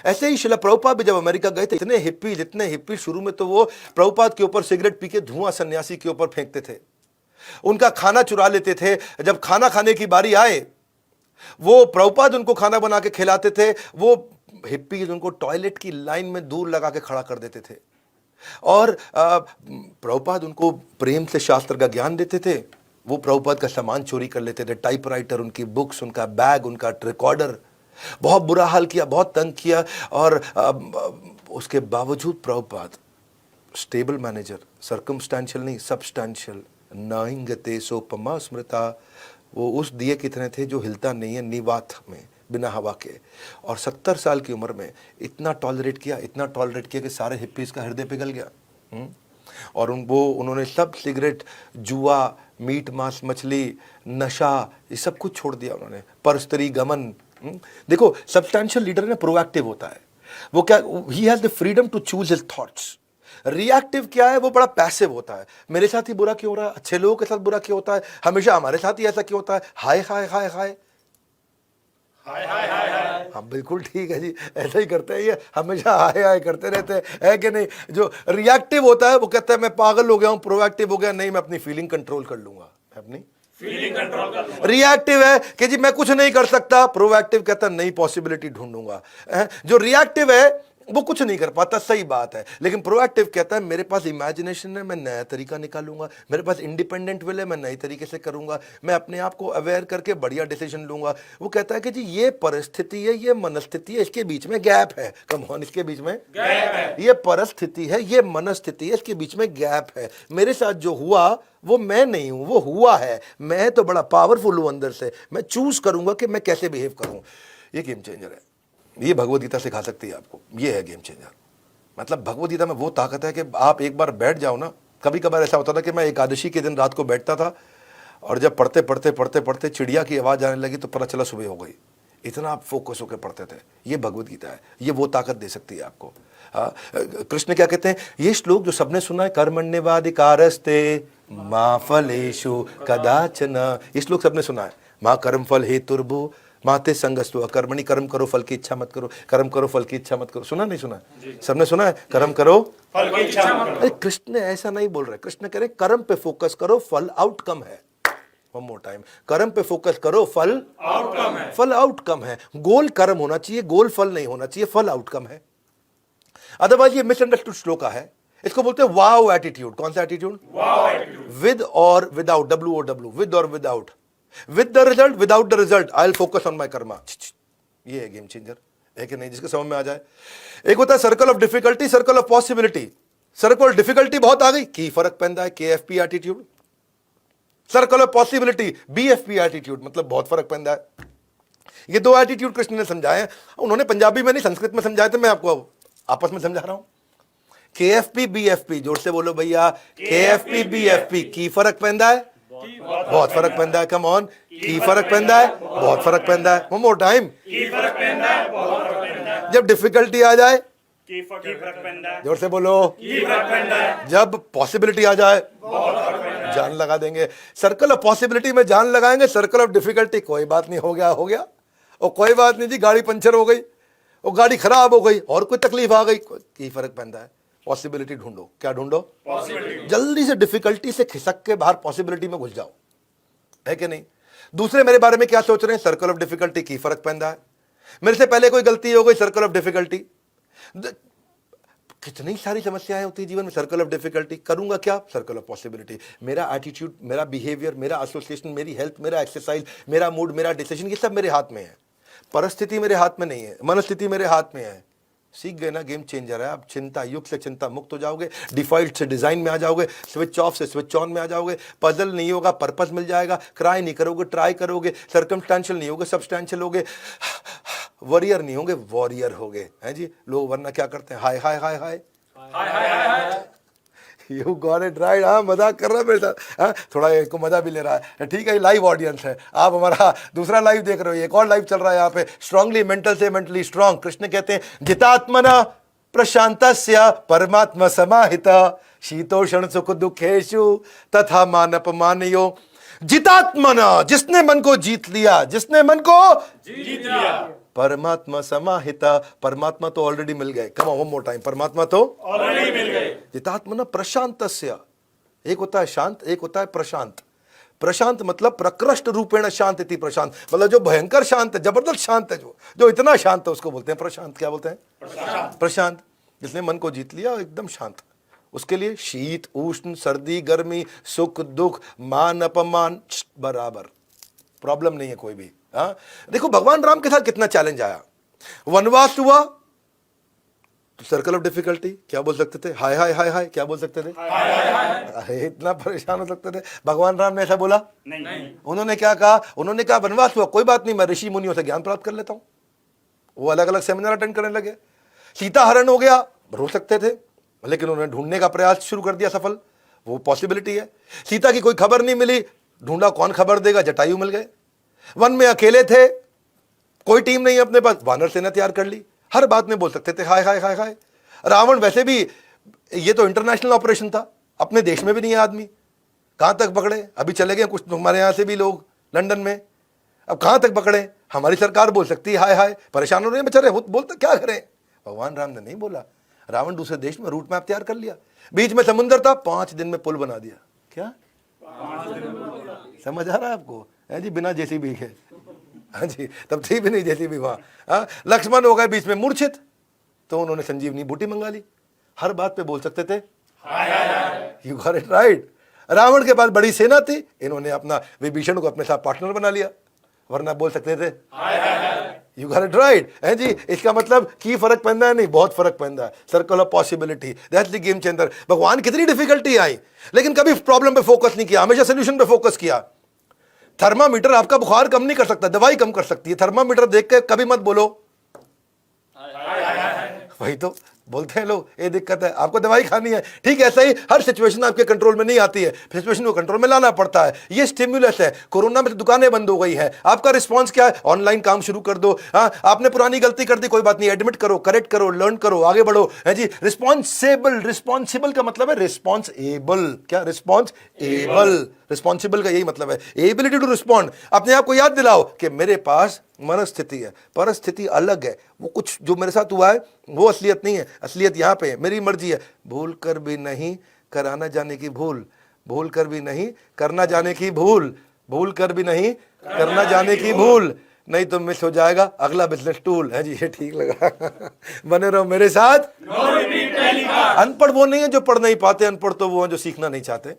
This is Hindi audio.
ऐसे ही शिला प्रभुपाद भी जब अमेरिका गए थे, इतने हिप्पी शुरू में तो वो प्रभुपाद के ऊपर सिगरेट पी के धुआं सन्यासी के ऊपर फेंकते थे, उनका खाना चुरा लेते थे। जब खाना खाने की बारी आए, वो प्रभुपाद उनको खाना बना के खिलाते थे, वो हिप्पीज उनको टॉयलेट की लाइन में दूर लगा के खड़ा कर देते थे। और प्रभुपाद उनको प्रेम से शास्त्र का ज्ञान देते थे, वो प्रभुपाद का सामान चोरी कर लेते थे, टाइपराइटर, उनकी बुक्स, उनका बैग, उनका रिकॉर्डर। बहुत बुरा हाल किया, बहुत तंग किया। और उसके बावजूद प्रभुपाद स्टेबल मैनेजर, सर्कमस्टेंशियल नहीं, सब्सटेंशियल, नाइंगते सोपमा स्मृता, वो उस दिए की तरह थे जो हिलता नहीं है निवात में, बिना हवा के। और 70 साल की उम्र में इतना टॉलरेट किया कि सारे हिप्पीज का हृदय पिघल गया। और उन्होंने सब सिगरेट, जुआ, मीट मांस मछली, नशा, ये सब कुछ छोड़ दिया उन्होंने। परस्त्री गमन। देखो, सब्सटेंशियल लीडर ना प्रोएक्टिव होता है। वो क्या, he has the freedom to choose his thoughts. Reactive क्या है, वो बड़ा पैसिव होता है। मेरे साथ ही बुरा क्यों हो रहा है, अच्छे लोगों के साथ बुरा क्यों होता है, हमेशा हमारे साथ ही ऐसा क्यों होता है, हाय hi hi hi hi hi hi हाय। हाँ बिल्कुल ठीक है जी, ऐसा ही करते हैं ये, हमेशा हाय हाय करते रहते हैं, है कि नहीं। जो रिएक्टिव होता है वो कहता है मैं पागल हो गया हूं, प्रोएक्टिव हो गया, नहीं मैं अपनी फीलिंग कंट्रोल कर लूंगा, अपनी फीलिंग कंट्रोल कर लूंगा। रिएक्टिव है कि जी मैं कुछ नहीं कर सकता, प्रोएक्टिव कहता है नई पॉसिबिलिटी ढूंढूंगा। जो रिएक्टिव है वो कुछ नहीं कर पाता, सही बात है। लेकिन प्रोएक्टिव कहता है मेरे पास इमेजिनेशन है, मैं नया तरीका निकालूंगा, मेरे पास इंडिपेंडेंट विल है, मैं नई तरीके से करूंगा, मैं अपने आप को अवेयर करके बढ़िया डिसीजन लूंगा। वो कहता है कि जी ये परिस्थिति है, ये मनस्थिति है, इसके बीच में गैप है। कम ऑन, इसके बीच में गैप है। ये परिस्थिति है, ये मनस्थिति है, इसके बीच में गैप है। मेरे साथ जो हुआ वो मैं नहीं हूं, वो हुआ है। मैं तो बड़ा पावरफुल हूं अंदर से, मैं चूज करूंगा कि मैं कैसे बिहेव करूं। ये गेम चेंजर है। ये भगवद गीता सिखा सकती है आपको। ये है गेम चेंजर। मतलब भगवद गीता में वो ताकत है कि आप एक बार बैठ जाओ ना। कभी कभार ऐसा होता था कि मैं एकादशी के दिन रात को बैठता था और जब पढ़ते चिड़िया की आवाज़ आने लगी तो पता चला सुबह हो गई। इतना आप फोकस होकर पढ़ते थे। ये भगवद गीता है, ये वो ताकत दे सकती है आपको। कृष्ण क्या कहते हैं, ये श्लोक जो सबने सुना है, कर्मण्येवाधिकारस्ते मा फलेषु कदाचन, ये श्लोक सबने सुना है। माँ कर्म फल हेतुर्भुः माते संगस्तु अकर्मणि, कर्म करो फल की इच्छा मत करो, कर्म करो फल की इच्छा मत करो। सुना नहीं सुना, सबने सुना है, कर्म करो फल की इच्छा मत करो। अरे कृष्ण ऐसा नहीं बोल रहे, कृष्ण कह रहे कर्म पे फोकस करो, फल आउटकम है। वन मोर टाइम, कर्म पे फोकस करो, फल आउटकम है। फल आउटकम है। गोल कर्म होना चाहिए, गोल फल नहीं होना चाहिए, फल आउटकम है। अदरवाइज ये मिसअंडरस्टूड श्लोका है। इसको बोलते हैं वाओ एटीट्यूड। कौन सा एटीट्यूड? Wow attitude. विद और विदाउट, WOW, विद और without. With the result, without the result, I'll focus on my karma. ये है गेम चेंजर, है कि नहीं, जिसके समझ में आ जाए। एक होता है circle of difficulty, circle of possibility. Circle difficulty बहुत आ गई, की फर्क पैदा है, KFP attitude. Circle of possibility, BFP attitude, मतलब बहुत फर्क पैदा है। ये दो एटीट्यूड कृष्ण ने समझाए। उन्होंने पंजाबी में नहीं, संस्कृत में समझाए थे, मैं आपको आपस में समझा रहा हूं। KFP BFP, जोर से बोलो भैया, KFP BFP, की फर्क पैदा है, बहुत फर्क पैदा है। कम ऑन, की फर्क पैदा है, बहुत फर्क पैदा है। वन मोर टाइम, की फर्क पैदा है, बहुत फर्क पैदा है। जब डिफिकल्टी आ जाए, की फर्क पैदा है, जोर से बोलो, की फर्क पैदा है। जब पॉसिबिलिटी आ जाए, बहुत फर्क पैदा है, जान लगा देंगे। सर्कल ऑफ पॉसिबिलिटी में जान लगाएंगे, सर्कल ऑफ डिफिकल्टी कोई बात नहीं, हो गया हो गया, और कोई बात नहीं जी, गाड़ी पंचर हो गई, वो गाड़ी खराब हो गई, और कोई तकलीफ आ गई, की फर्क पैदा है। पॉसिबिलिटी ढूंढो। क्या ढूंढो? पॉसिबिलिटी। जल्दी से डिफिकल्टी से खिसक के बाहर पॉसिबिलिटी में घुस जाओ, है कि नहीं। दूसरे मेरे बारे में क्या सोच रहे हैं, सर्कल ऑफ डिफिकल्टी, की फर्क पैदा है। मेरे से पहले कोई गलती हो गई, सर्कल ऑफ डिफिकल्टी। कितनी सारी समस्याएं होती है जीवन में, सर्कल ऑफ डिफिकल्टी। करूंगा क्या, सर्कल ऑफ पॉसिबिलिटी। मेरा एटीट्यूड, मेरा बिहेवियर, मेरा एसोसिएशन, मेरी हेल्थ, मेरा एक्सरसाइज, मेरा मूड, मेरा डिसीजन, ये सब मेरे हाथ में है। परिस्थिति मेरे हाथ में नहीं है, मनस्थिति मेरे हाथ में है। सीख गए ना, गेम चेंजर है। आप चिंता युग से चिंता मुक्त हो जाओगे, डिफॉल्ट से डिजाइन में आ जाओगे, स्विच ऑफ से स्विच ऑन में आ जाओगे। पजल नहीं होगा, पर्पस मिल जाएगा। क्राई नहीं करोगे, ट्राई करोगे। सर्कमस्टेंशियल नहीं होगे, सब्सटेंशियल होगे। वॉरियर नहीं होंगे, वॉरियर होगे, हैं जी। लोग वरना क्या करते हैं, hi hi hi hi hi hi hi. You got it right. हाँ, मजाक कर रहा है मेरे साथ, हाँ, थोड़ा इसको मजा भी ले रहा है, ठीक है। लाइव ऑडियंस है, आप हमारा दूसरा लाइव देख रहे हो, एक और लाइव चल रहा है यहाँ पे। स्ट्रांगली मेंटल से मेंटली स्ट्रांग। कृष्ण कहते हैं जितात्मना प्रशांतस्य परमात्मा समाहित शीतोषण सुख दुखेषु तथा मानपमानयो। जितात्मना, जिसने मन को जीत लिया, जिसने मन को जीत लिया। परमात्मा समाहिता, परमात्मा तो ऑलरेडी मिल गए। कम वन मोर टाइम, परमात्मा तो ऑलरेडी मिल गए। जितात्मना प्रशांतस्य, एक होता है शांत, एक होता है प्रशांत। प्रशांत मतलब प्रकृष्ट रूपेण शांत इति प्रशांत, मतलब जो भयंकर शांत है, जबरदस्त शांत है, जो इतना शांत है उसको बोलते हैं प्रशांत। क्या बोलते हैं? प्रशांत। जिसने मन को जीत लिया एकदम शांत। उसके लिए शीत उष्ण सर्दी गर्मी सुख दुख मान अपमान बराबर, प्रॉब्लम नहीं है कोई भी। हाँ, देखो भगवान राम के साथ कितना चैलेंज आया। वनवास हुआ तो सर्कल ऑफ डिफिकल्टी, क्या बोल सकते थे? हाय हाय हाय हाय, क्या बोल सकते थे? अरे इतना परेशान हो सकते थे। भगवान राम ने ऐसा बोला नहीं। उन्होंने क्या कहा? उन्होंने कहा वनवास हुआ कोई बात नहीं, मैं ऋषि मुनियों से ज्ञान प्राप्त कर लेता हूं। वो अलग अलग सेमिनार अटेंड करने लगे। सीता हरण हो गया, रो सकते थे, लेकिन उन्होंने ढूंढने का प्रयास शुरू कर दिया, सफल। वो पॉसिबिलिटी है। सीता की कोई खबर नहीं मिली, ढूंढा, कौन खबर देगा? जटायु मिल गए। वन में अकेले थे, कोई टीम नहीं अपने पास, वानर सेना तैयार कर ली। हर बात में बोल सकते थे हाय हाय हाय हाय। रावण वैसे भी, ये तो इंटरनेशनल ऑपरेशन था, अपने देश में भी नहीं है आदमी। कहां तक पकड़े? अभी चले गए कुछ हमारे यहां से भी लोग लंदन में, अब कहां तक पकड़े? हमारी सरकार बोल सकती है हाय हाय, परेशान हो रहे हैं बेचारे, बोलते क्या करें? भगवान राम ने नहीं बोला। रावण दूसरे देश में रूट मैप तैयार कर लिया, बीच में समुद्र था, 5 दिन में पुल बना दिया। क्या समझ आ रहा है आपको? है जी, बिना जेसीबी के। हाँ जी, तब थी भी नहीं जेसीबी वहां। हाँ, लक्ष्मण हो गए बीच में मूर्छित, तो उन्होंने संजीवनी बूटी मंगा ली। हर बात पे बोल सकते थे you got it right. Ravan के पास बड़ी सेना थी, इन्होंने अपना विभीषण को अपने साथ पार्टनर बना लिया, वरना बोल सकते थे यू गॉट इट राइट। है जी, इसका मतलब की फर्क पैदा है? नहीं, बहुत फर्क पैदा है। Circle of possibility, that's the game changer. भगवान कितनी डिफिकल्टी आई, लेकिन कभी प्रॉब्लम पे फोकस नहीं किया, हमेशा सोल्यूशन पे फोकस किया। थर्मामीटर आपका बुखार कम नहीं कर सकता, दवाई कम कर सकती है। थर्मामीटर देख के कभी मत बोलो वही तो बोलते हैं लोग, ये दिक्कत है, आपको दवाई खानी है। ठीक है, ऐसा ही हर सिचुएशन आपके कंट्रोल में नहीं आती है, सिचुएशन को कंट्रोल में लाना पड़ता है। ये स्टिमुलस है। कोरोना में तो दुकानें बंद हो गई हैं, आपका रिस्पांस क्या है? ऑनलाइन काम शुरू कर दो। हाँ, आपने पुरानी गलती कर दी, कोई बात नहीं, एडमिट करो, करेक्ट करो, लर्न करो, आगे बढ़ो। है जी, रिस्पॉन्सिबल। रिस्पॉन्सिबल का मतलब है रिस्पॉन्सिबल। क्या? रिस्पॉन्सिबल। रिस्पॉन्सिबल का यही मतलब है, एबिलिटी टू रिस्पॉन्ड। अपने आप को याद दिलाओ कि मेरे पास मनस्थिति है, परिस्थिति अलग है। वो कुछ जो मेरे साथ हुआ है वो असलियत नहीं है, असलियत यहाँ पे है, मेरी मर्जी है। भूल कर भी नहीं कराना जाने की भूल, भूल कर भी नहीं करना जाने की भूल, भूल कर भी नहीं करना जाने की भूल, नहीं तो मिस हो जाएगा अगला बिजनेस टूल। है जी, ये ठीक लगा। बने रहो मेरे साथ। अनपढ़ वो नहीं है जो पढ़ नहीं पाते, अनपढ़ तो वो है जो सीखना नहीं चाहते।